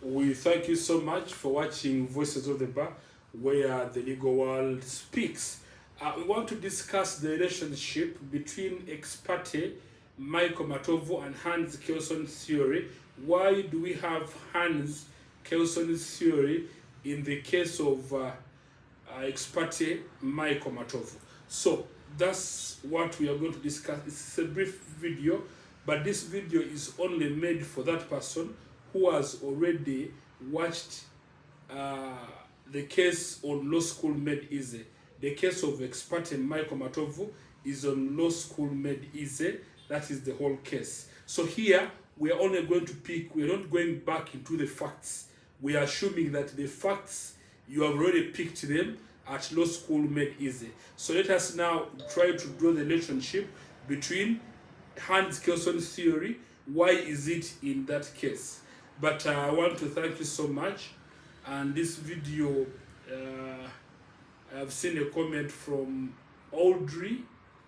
We thank you so much for watching Voices of the Bar, where the legal world speaks. We want to discuss the relationship between exparte Michael Matovu and Hans Kelson's theory. Why do we have Hans Kelson's theory in the case of exparte Michael Matovu? So that's what we are going to discuss. It's a brief video, but this video is only made for that person who has already watched the case on Law School Made Easy. The case of experte Michael Matovu is on Law School Made Easy. That is the whole case. So here we are only going to pick, we are not going back into the facts. We are assuming that the facts, you have already picked them at Law School Made Easy. So let us now try to draw the relationship between Hans Kelson's theory. Why is it in that case? But I want to thank you so much. And this video, I've seen a comment from Audrey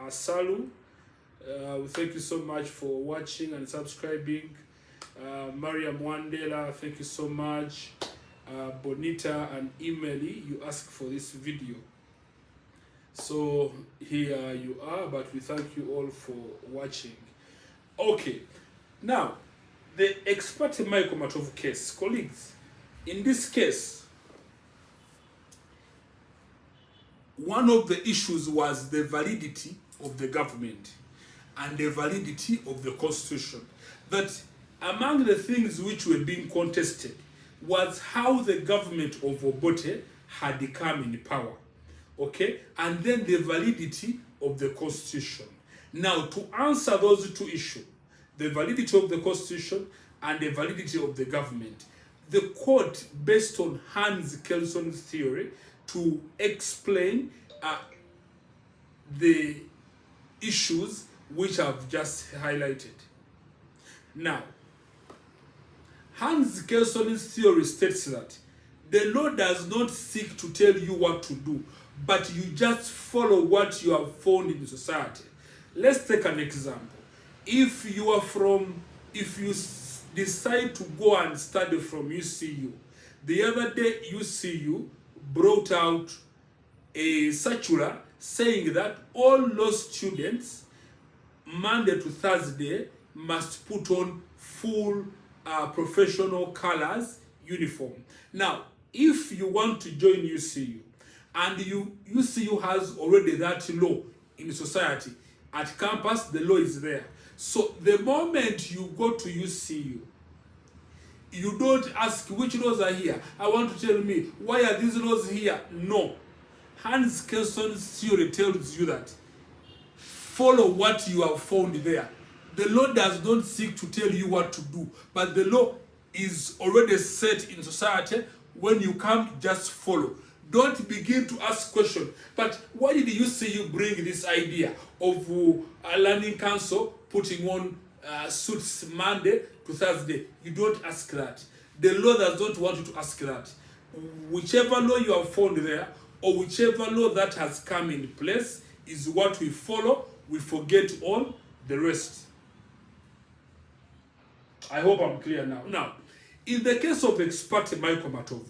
Asalu. Thank you so much for watching and subscribing. Mariam Wandela, thank you so much. Bonita and Emily, you asked for this video. So here you are, but we thank you all for watching. Okay, now, the experte Michael Matovu case, colleagues, in this case, one of the issues was the validity of the government and the validity of the constitution. That among the things which were being contested was how the government of Obote had come in power, okay, and then the validity of the constitution. Now, to answer those two issues, the validity of the constitution and the validity of the government, the court, based on Hans Kelson's theory, to explain the issues which I've just highlighted. Now, Hans Kelson's theory states that the law does not seek to tell you what to do, but you just follow what you have found in society. Let's take an example. If you decide to go and study from UCU, the other day UCU brought out a circular saying that all law students Monday to Thursday must put on full professional colors uniform. Now, if you want to join UCU and UCU has already that law in society, at campus the law is there. So the moment you go to UCU, you don't ask which laws are here. I want to tell me, why are these laws here? No. Hans Kelson's theory tells you that follow what you have found there. The law does not seek to tell you what to do, but the law is already set in society. When you come, just follow. Don't begin to ask questions. But why did UCU bring this idea of a learning council putting on suits Monday to Thursday? You don't ask that. The law does not want you to ask that. Whichever law you have found there, or whichever law that has come in place, is what we follow. We forget all the rest. I hope I'm clear now. Now, in the case of experte Michael Matovu,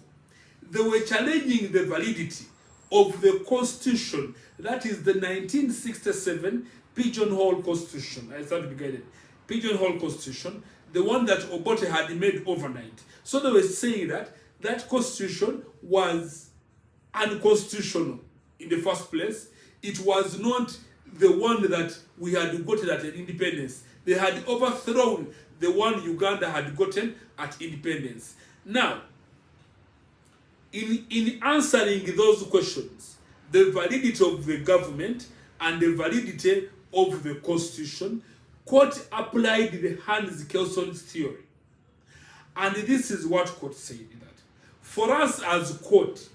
they were challenging the validity of the constitution, that is the 1967 Pigeonhole Constitution. I started to be guided. Pigeonhole Constitution, the one that Obote had made overnight. So they were saying that that constitution was unconstitutional in the first place. It was not the one that we had gotten at independence. They had overthrown the one Uganda had gotten at independence. Now, in answering those questions, the validity of the government and the validity of the constitution, court applied the Hans Kelson's theory. And this is what court said, that for us as court,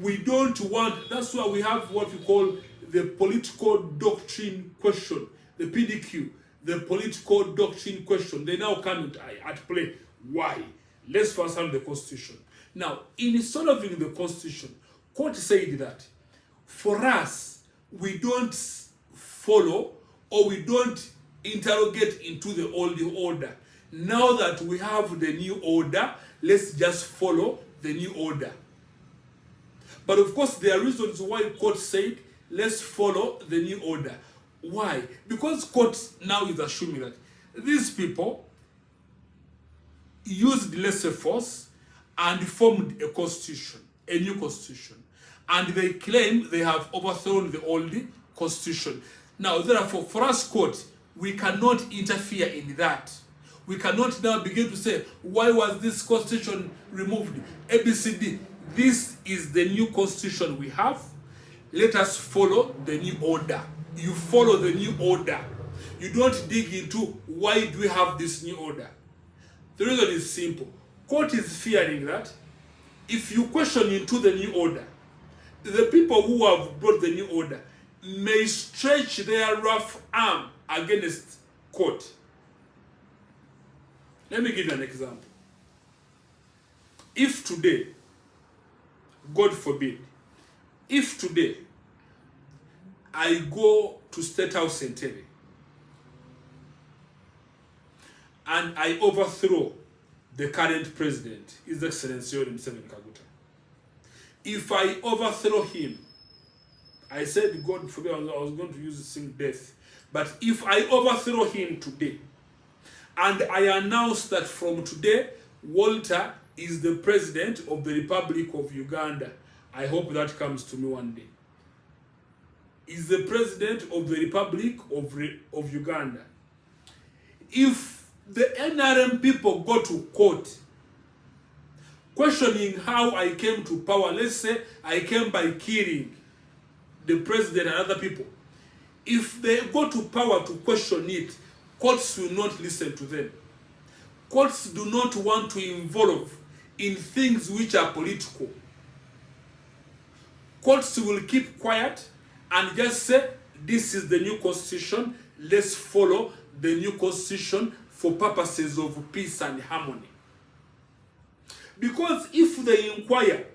we don't want, that's why we have what we call the political doctrine question, the PDQ, the political doctrine question. They now come at play. Why? Let's first have the constitution. Now, in solving the constitution, court said that for us, we don't follow or we don't interrogate into the old order. Now that we have the new order, let's just follow the new order. But of course, there are reasons why court said, let's follow the new order. Why? Because court now is assuming that these people used lesser force and formed a constitution, a new constitution. And they claim they have overthrown the old constitution. Now, therefore, for us court, we cannot interfere in that. We cannot now begin to say, why was this constitution removed? ABCD. This is the new constitution we have. Let us follow the new order. You follow the new order. You don't dig into why do we have this new order. The reason is simple. Court is fearing that if you question into the new order, the people who have brought the new order may stretch their rough arm against court. Let me give you an example. If today, God forbid, if today I go to State House Centenary and I overthrow the current president, His Excellency Museveni Kaguta. If I overthrow him, I said God forbid I was going to use the same death, but if I overthrow him today, and I announce that from today, Walter is the president of the Republic of Uganda, I hope that comes to me one day. Is the president of the Republic of Uganda. If the NRM people go to court questioning how I came to power, let's say I came by killing the president and other people, if they go to power to question it, courts will not listen to them. Courts do not want to involve in things which are political. Courts will keep quiet and just say, this is the new constitution, let's follow the new constitution for purposes of peace and harmony. Because if they inquire,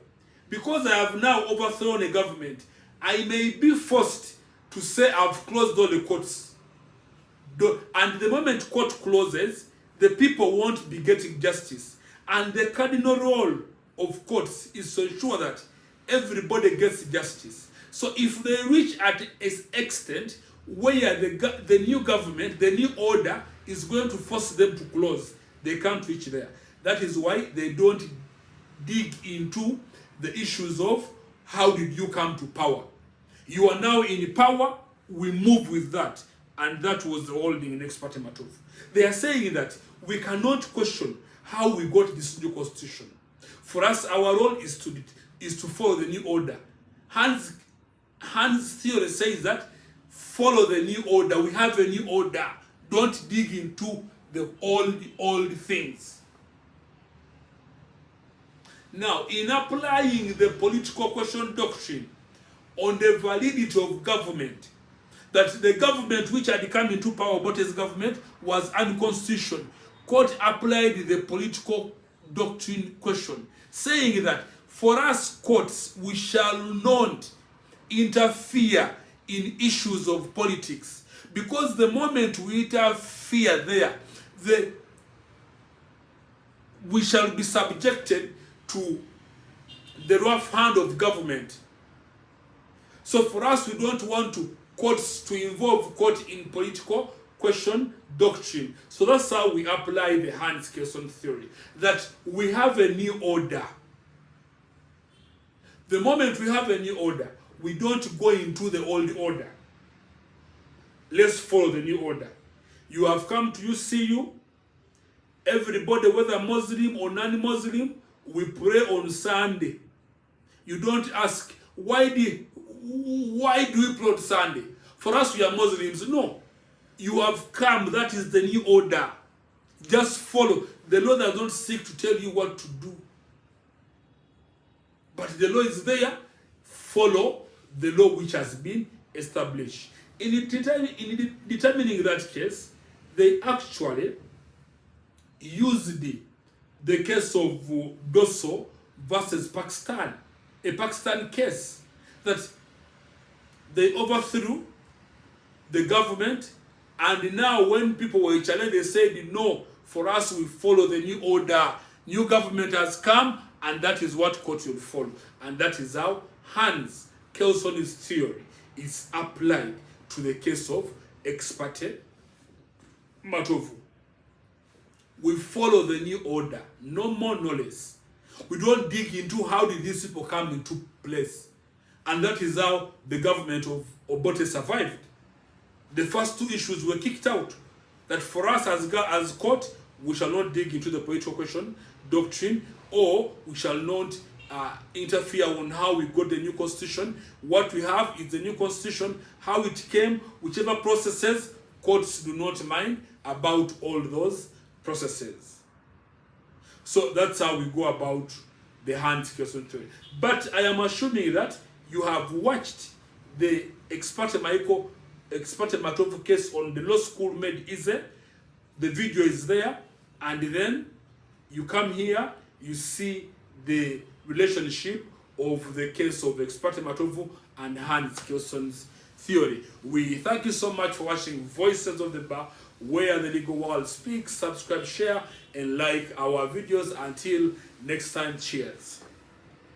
because I have now overthrown a government, I may be forced to say I've closed all the courts. And the moment court closes, the people won't be getting justice. And the cardinal role of courts is to ensure that everybody gets justice. So if they reach at an extent where the new government, the new order is going to force them to close, they can't reach there. That is why they don't dig into the issues of how did you come to power. You are now in power, we move with that. And that was the holding in exparte matovu. They are saying that we cannot question how we got this new constitution. For us, our role is to follow the new order. Hans theory says that follow the new order. We have a new order. Don't dig into the old things. Now, in applying the political question doctrine on the validity of government, that the government which had come into power, Obote's government, was unconstitutional, court applied the political doctrine question, saying that for us courts, we shall not interfere in issues of politics. Because the moment we interfere there, we shall be subjected to the rough hand of government. So for us, we don't want courts to involve court in political question doctrine. So that's how we apply the Kelsen theory, that we have a new order. The moment we have a new order, we don't go into the old order. Let's follow the new order. You have come to UCU, everybody, whether Muslim or non-Muslim, we pray on Sunday. You don't ask, why do we pray on Sunday? For us, we are Muslims. No. You have come, that is the new order. Just follow. The law does not seek to tell you what to do. But the law is there. Follow the law which has been established. In determining that case, they actually used the case of Dosso versus Pakistan, a Pakistan case that they overthrew the government, and now when people were challenged, they said, no, for us we follow the new order. New government has come, and that is what court will follow. And that is how Hans Kelsen's theory is applied to the case of exparte matovu. We follow the new order, no more, no less. We don't dig into how did these people come into place. And that is how the government of Obote survived. The first two issues were kicked out. That for us as court, we shall not dig into the political question, doctrine, or we shall not interfere on how we got the new constitution. What we have is the new constitution, how it came, whichever processes, courts do not mind about all those processes. So that's how we go about the Hans Kelsen theory. But I am assuming that you have watched the exparte matovu case on the law school made easy. The video is there, and then you come here, you see the relationship of the case of exparte matovu and Hans Kelsen's theory. We thank you so much for watching Voices of the Bar, where the legal world speaks. Subscribe, share, and like our videos. Until next time, cheers.